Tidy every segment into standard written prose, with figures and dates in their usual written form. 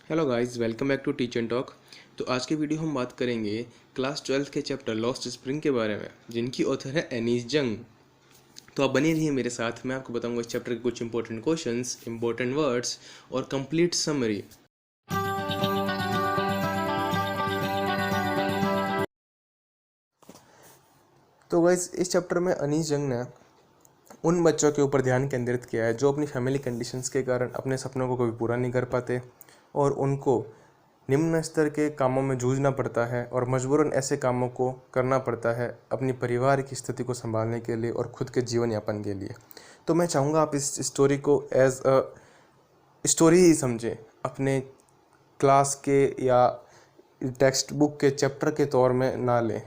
Hello guys, welcome back to Teach and Talk. तो आज के वीडियो हम बात करेंगे क्लास 12th के चैप्टर लॉस्ट स्प्रिंग के बारे में, जिनकी ऑथर है एनीस जंग। तो आप बने रहिए मेरे साथ, मैं आपको बताऊंगा इस चैप्टर के कुछ इंपॉर्टेंट क्वेश्चंस, इंपॉर्टेंट वर्ड्स और कंप्लीट समरी। तो गाइस, इस चैप्टर में एनीस जंग ने उन बच्चों के ऊपर ध्यान केंद्रित किया है जो अपनी फैमिली कंडीशंस के कारण अपने सपनों को कभी पूरा नहीं कर पाते और उनको निम्न स्तर के कामों में जूझना पड़ता है और मजबूरन ऐसे कामों को करना पड़ता है अपनी परिवार की स्थिति को संभालने के लिए और खुद के जीवन यापन के लिए। तो मैं चाहूँगा आप इस स्टोरी को एज अ स्टोरी ही समझें, अपने क्लास के या टेक्स्ट बुक के चैप्टर के तौर में ना लें।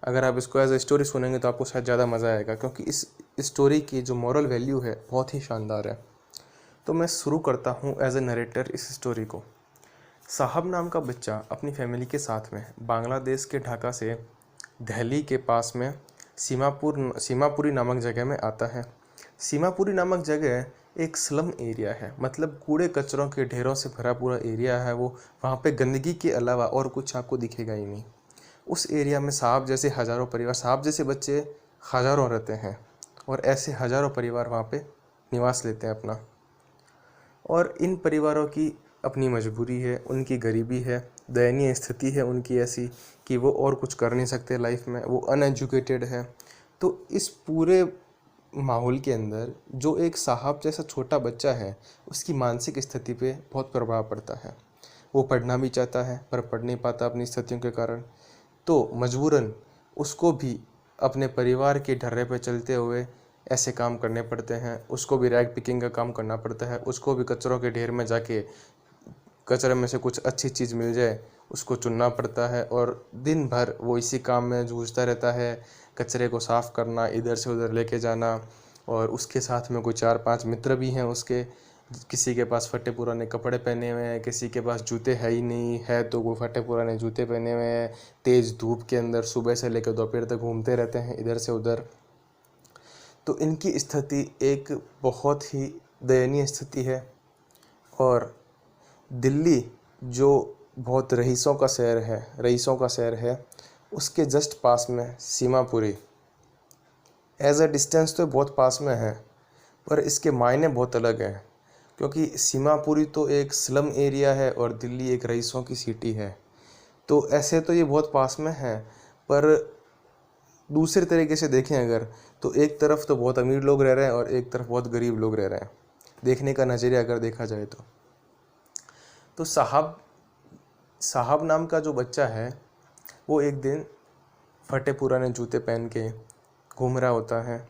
अगर आप इसको एज ए स्टोरी सुनेंगे तो आपको शायद ज़्यादा मज़ा आएगा, क्योंकि इस स्टोरी की जो मॉरल वैल्यू है बहुत ही शानदार है। तो मैं शुरू करता हूँ एज ए नरेटर इस स्टोरी को। साहब नाम का बच्चा अपनी फैमिली के साथ में बांग्लादेश के ढाका से दिल्ली के पास में सीमापुरी नामक जगह में आता है। सीमापुरी नामक जगह एक स्लम एरिया है, मतलब कूड़े कचरों के ढेरों से भरा पूरा एरिया है वो। वहाँ पे गंदगी के अलावा और कुछ आपको दिखेगा ही नहीं। उस एरिया में साहब जैसे हज़ारों परिवार, साहब जैसे बच्चे हज़ारों रहते हैं और ऐसे हज़ारों परिवार वहाँ पे निवास लेते हैं अपना। और इन परिवारों की अपनी मजबूरी है, उनकी गरीबी है, दयनीय स्थिति है उनकी ऐसी कि वो और कुछ कर नहीं सकते लाइफ में, वो अनएजुकेटेड है। तो इस पूरे माहौल के अंदर जो एक साहब जैसा छोटा बच्चा है, उसकी मानसिक स्थिति पे बहुत प्रभाव पड़ता है। वो पढ़ना भी चाहता है पर पढ़ नहीं पाता अपनी स्थितियों के कारण। तो मजबूरन उसको भी अपने परिवार के ढर्रे पे चलते हुए ऐसे काम करने पड़ते हैं। उसको भी रैग पिकिंग का काम करना पड़ता है, उसको भी कचरों के ढेर में जाके कचरे में से कुछ अच्छी चीज़ मिल जाए उसको चुनना पड़ता है और दिन भर वो इसी काम में जूझता रहता है। कचरे को साफ़ करना, इधर से उधर लेके जाना। और उसके साथ में कोई 4-5 मित्र भी हैं उसके। किसी के पास फटे पुराने कपड़े पहने हुए हैं, किसी के पास जूते है ही नहीं, है तो वो फटे पुराने जूते पहने हुए हैं। तेज़ धूप के अंदर सुबह से लेकर दोपहर तक घूमते रहते हैं इधर से उधर। तो इनकी स्थिति एक बहुत ही दयनीय स्थिति है। और दिल्ली जो बहुत रईसों का शहर है, उसके जस्ट पास में सीमापुरी एज अ डिस्टेंस तो बहुत पास में है, पर इसके मायने बहुत अलग हैं। क्योंकि सीमापुरी तो एक स्लम एरिया है और दिल्ली एक रईसों की सिटी है। तो ऐसे तो ये बहुत पास में है, पर दूसरे तरीके से देखें अगर, तो एक तरफ तो बहुत अमीर लोग रह रहे हैं और एक तरफ बहुत गरीब लोग रह रहे हैं, देखने का नज़रिया अगर देखा जाए तो साहब नाम का जो बच्चा है वो एक दिन फटे पुराने जूते पहन के घूम रहा होता है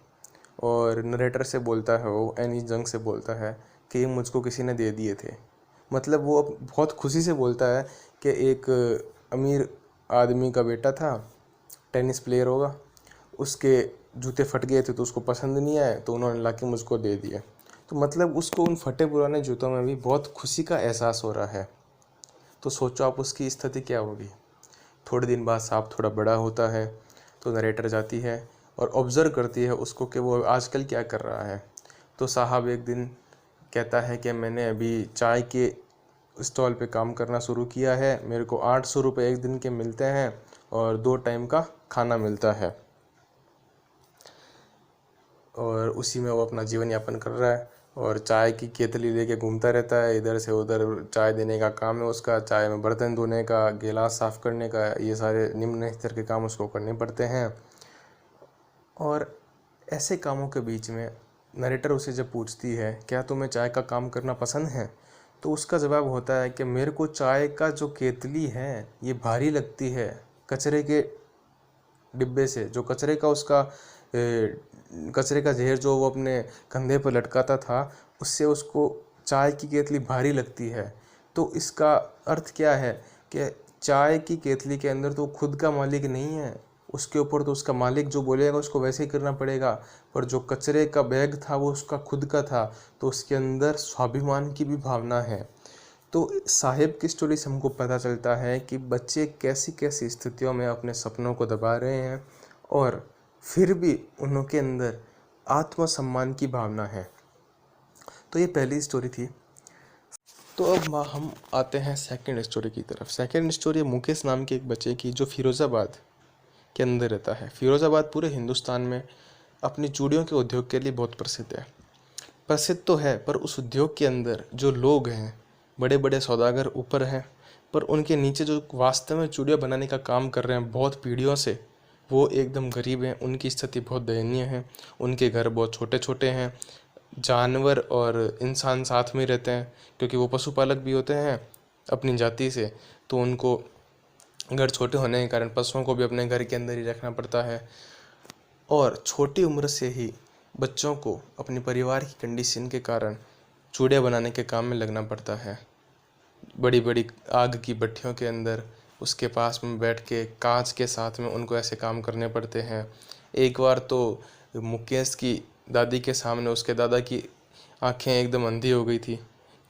और नरेटर से बोलता है, वो एनीस जंग से बोलता है कि ये मुझको किसी ने दे दिए थे। मतलब वो बहुत खुशी से बोलता है कि एक अमीर आदमी का बेटा था, टेनिस प्लेयर होगा, उसके जूते फट गए थे तो उसको पसंद नहीं आए तो उन्होंने ला के मुझको दे दिए। तो मतलब उसको उन फटे पुराने जूतों में भी बहुत खुशी का एहसास हो रहा है। तो सोचो आप उसकी स्थिति क्या होगी। थोड़े दिन बाद सांप थोड़ा बड़ा होता है तो नरेटर जाती है और ऑब्ज़र्व करती है उसको कि वो आजकल क्या कर रहा है। तो साहब एक दिन कहता है कि मैंने अभी चाय के स्टॉल पे काम करना शुरू किया है, मेरे को 800 रुपये एक दिन के मिलते हैं और 2 टाइम का खाना मिलता है और उसी में वो अपना जीवन यापन कर रहा है और चाय की केतली लेके घूमता रहता है, इधर से उधर चाय देने का काम है उसका। चाय में बर्तन धोने का, गिलास साफ़ करने का, ये सारे निम्न स्तर के काम उसको करने पड़ते हैं। और ऐसे कामों के बीच में नरेटर उसे जब पूछती है क्या तुम्हें चाय का काम करना पसंद है, तो उसका जवाब होता है कि मेरे को चाय का जो केतली है ये भारी लगती है। कचरे के डिब्बे से जो कचरे का ढेर जो वो अपने कंधे पर लटकाता था, उससे उसको चाय की केतली भारी लगती है। तो इसका अर्थ क्या है कि चाय की केतली के अंदर तो खुद का मालिक नहीं है, उसके ऊपर तो उसका मालिक जो बोलेगा उसको वैसे ही करना पड़ेगा। पर जो कचरे का बैग था वो उसका खुद का था, तो उसके अंदर स्वाभिमान की भी भावना है। तो साहिब की स्टोरी से हमको पता चलता है कि बच्चे कैसी कैसी स्थितियों में अपने सपनों को दबा रहे हैं और फिर भी उनके अंदर आत्मसम्मान की भावना है। तो ये पहली स्टोरी थी। तो अब हम आते हैं सेकंड स्टोरी की तरफ। सेकंड स्टोरी है मुकेश नाम के एक बच्चे की जो फिरोज़ाबाद के अंदर रहता है। फिरोज़ाबाद पूरे हिंदुस्तान में अपनी चूड़ियों के उद्योग के लिए बहुत प्रसिद्ध है। प्रसिद्ध तो है, पर उस उद्योग के अंदर जो लोग हैं, बड़े बड़े सौदागर ऊपर हैं, पर उनके नीचे जो वास्तव में चूड़ियाँ बनाने का काम कर रहे हैं बहुत पीढ़ियों से, वो एकदम गरीब हैं। उनकी स्थिति बहुत दयनीय है। उनके घर बहुत छोटे छोटे हैं। जानवर और इंसान साथ में रहते हैं, क्योंकि वो पशुपालक भी होते हैं अपनी जाति से, तो उनको घर छोटे होने के कारण पशुओं को भी अपने घर के अंदर ही रखना पड़ता है। और छोटी उम्र से ही बच्चों को अपने परिवार की कंडीशन के कारण चूड़ियाँ बनाने के काम में लगना पड़ता है। बड़ी बड़ी आग की भट्टियों के अंदर उसके पास में बैठ के कांच के साथ में उनको ऐसे काम करने पड़ते हैं। एक बार तो मुकेश की दादी के सामने उसके दादा की आंखें एकदम अंधी हो गई थी।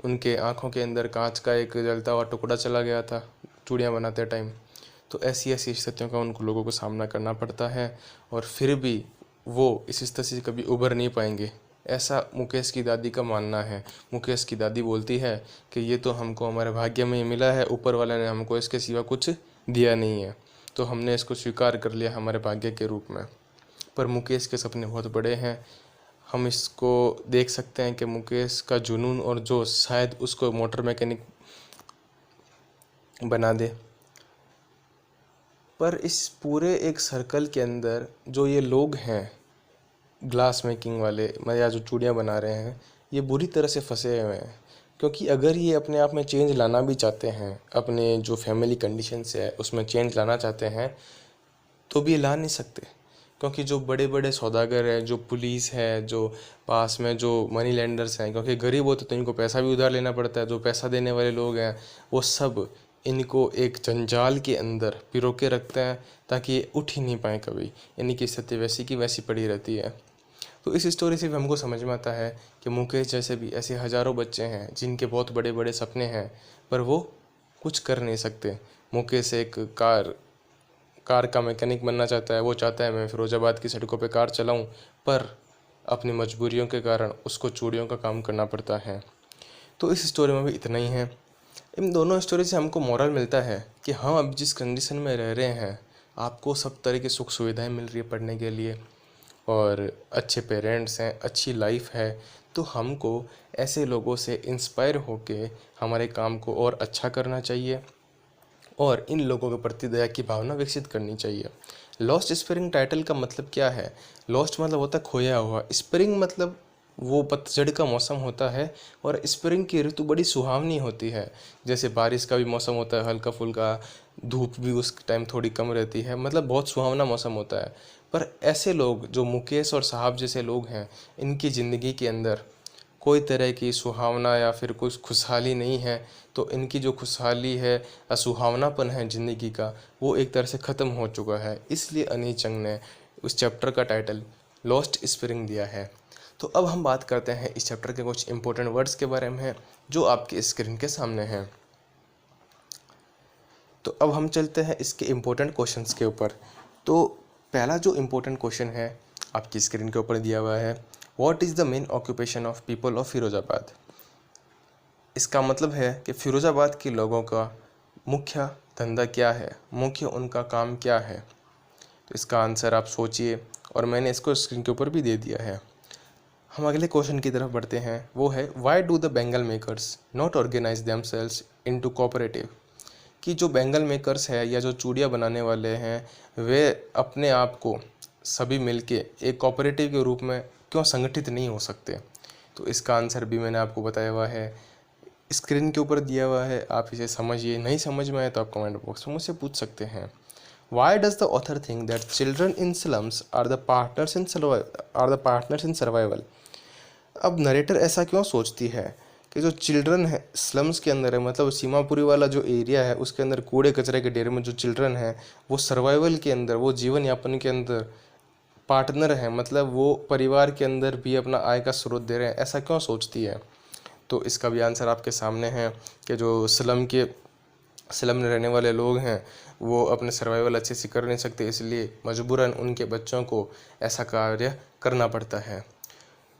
उनके आंखों के अंदर कांच का एक जलता हुआ टुकड़ा चला गया था चूड़ियाँ बनाते टाइम। तो ऐसी ऐसी स्थितियों का उनको लोगों को सामना करना पड़ता है, और फिर भी वो इस स्थिति से कभी उभर नहीं पाएंगे, ऐसा मुकेश की दादी का मानना है। मुकेश की दादी बोलती है कि ये तो हमको हमारे भाग्य में ही मिला है, ऊपर वाले ने हमको इसके सिवा कुछ दिया नहीं है, तो हमने इसको स्वीकार कर लिया हमारे भाग्य के रूप में। पर मुकेश के सपने बहुत बड़े हैं। हम इसको देख सकते हैं कि मुकेश का जुनून और जोश शायद उसको मोटर मैकेनिक बना दे। पर इस पूरे एक सर्कल के अंदर जो ये लोग हैं ग्लास मेकिंग वाले, या जो चूड़ियाँ बना रहे हैं, ये बुरी तरह से फंसे हुए हैं। क्योंकि अगर ये अपने आप में चेंज लाना भी चाहते हैं, अपने जो फैमिली कंडीशन से है उसमें चेंज लाना चाहते हैं, तो भी ये ला नहीं सकते। क्योंकि जो बड़े बड़े सौदागर हैं, जो पुलिस है, जो पास में जो मनी लेंडर्स हैं, क्योंकि गरीब होते तो इनको पैसा भी उधार लेना पड़ता है, जो पैसा देने वाले लोग हैं वो सब इनको एक जंजाल के अंदर पिरो के रखते हैं ताकि ये उठ ही नहीं पाए कभी। इनकी स्थिति वैसी की वैसी पड़ी रहती है। तो इस स्टोरी से भी हमको समझ में आता है कि मुकेश जैसे भी ऐसे हज़ारों बच्चे हैं जिनके बहुत बड़े बड़े सपने हैं, पर वो कुछ कर नहीं सकते। मुकेश एक कार का मैकेनिक बनना चाहता है। वो चाहता है मैं फिरोज़ाबाद की सड़कों पे कार चलाऊं, पर अपनी मजबूरियों के कारण उसको चूड़ियों का काम करना पड़ता है। तो इस स्टोरी में भी इतना ही है। इन दोनों स्टोरी से हमको मोरल मिलता है कि हम अब जिस कंडीशन में रह रहे हैं, आपको सब तरह की सुख सुविधाएं मिल रही है पढ़ने के लिए, और अच्छे पेरेंट्स हैं, अच्छी लाइफ है, तो हमको ऐसे लोगों से इंस्पायर होके हमारे काम को और अच्छा करना चाहिए और इन लोगों के प्रति दया की भावना विकसित करनी चाहिए। लॉस्ट स्प्रिंग टाइटल का मतलब क्या है? लॉस्ट मतलब होता है खोया हुआ, स्प्रिंग मतलब वो पतझड़ का मौसम होता है, और स्प्रिंग की ऋतु बड़ी सुहावनी होती है। जैसे बारिश का भी मौसम होता है हल्का फुल्का, धूप भी उस टाइम थोड़ी कम रहती है, मतलब बहुत सुहावना मौसम होता है। पर ऐसे लोग जो मुकेश और साहब जैसे लोग हैं, इनकी ज़िंदगी के अंदर कोई तरह की सुहावना या फिर कुछ खुशहाली नहीं है। तो इनकी जो खुशहाली है या सुहावनापन है ज़िंदगी का, वो एक तरह से ख़त्म हो चुका है। इसलिए अनीश जंग ने उस चैप्टर का टाइटल लॉस्ट स्प्रिंग दिया है। तो अब हम बात करते हैं इस चैप्टर के कुछ इंपॉर्टेंट वर्ड्स के बारे में जो आपके स्क्रीन के सामने हैं। तो अब हम चलते हैं इसके इम्पोर्टेंट क्वेश्चंस के ऊपर। तो पहला जो इम्पोर्टेंट क्वेश्चन है आपकी स्क्रीन के ऊपर दिया हुआ है, what is the main occupation of people of Firozabad. इसका मतलब है कि फिरोज़ाबाद के लोगों का मुख्य धंधा क्या है, मुख्य उनका काम क्या है। तो इसका आंसर आप सोचिए, और मैंने इसको स्क्रीन के ऊपर भी दे दिया है। हम अगले क्वेश्चन की तरफ बढ़ते हैं, वो है why do the bangle makers not organise themselves into cooperative. कि जो बेंगल मेकर्स है या जो चूड़ियाँ बनाने वाले हैं, वे अपने आप को सभी मिलके एक कोऑपरेटिव के रूप में क्यों संगठित नहीं हो सकते। तो इसका आंसर भी मैंने आपको बताया हुआ है, स्क्रीन के ऊपर दिया हुआ है। आप इसे समझिए, नहीं समझ में आए तो आप कमेंट बॉक्स में मुझसे पूछ सकते हैं। Why does the author think that children in slums are the partners in survival? अब नरेटर ऐसा क्यों सोचती है कि जो चिल्ड्रन है स्लम्स के अंदर है, मतलब सीमापुरी वाला जो एरिया है उसके अंदर कूड़े कचरे के ढेर में जो चिल्ड्रन है, वो सर्वाइवल के अंदर, वो जीवन यापन के अंदर पार्टनर है, मतलब वो परिवार के अंदर भी अपना आय का स्रोत दे रहे हैं, ऐसा क्यों सोचती है। तो इसका भी आंसर आपके सामने है कि जो स्लम में रहने वाले लोग हैं वो अपने सर्वाइवल अच्छे से कर नहीं सकते, इसलिए मजबूरन उनके बच्चों को ऐसा कार्य करना पड़ता है।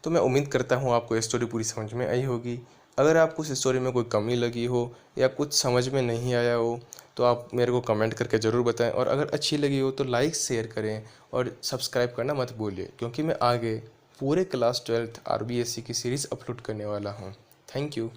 तो मैं उम्मीद करता हूँ आपको ये स्टोरी पूरी समझ में आई होगी। अगर आपको इस स्टोरी में कोई कमी लगी हो या कुछ समझ में नहीं आया हो तो आप मेरे को कमेंट करके ज़रूर बताएं, और अगर अच्छी लगी हो तो लाइक शेयर करें और सब्सक्राइब करना मत भूलिए, क्योंकि मैं आगे पूरे क्लास 12th RBSC की सीरीज़ अपलोड करने वाला हूँ। Thank you.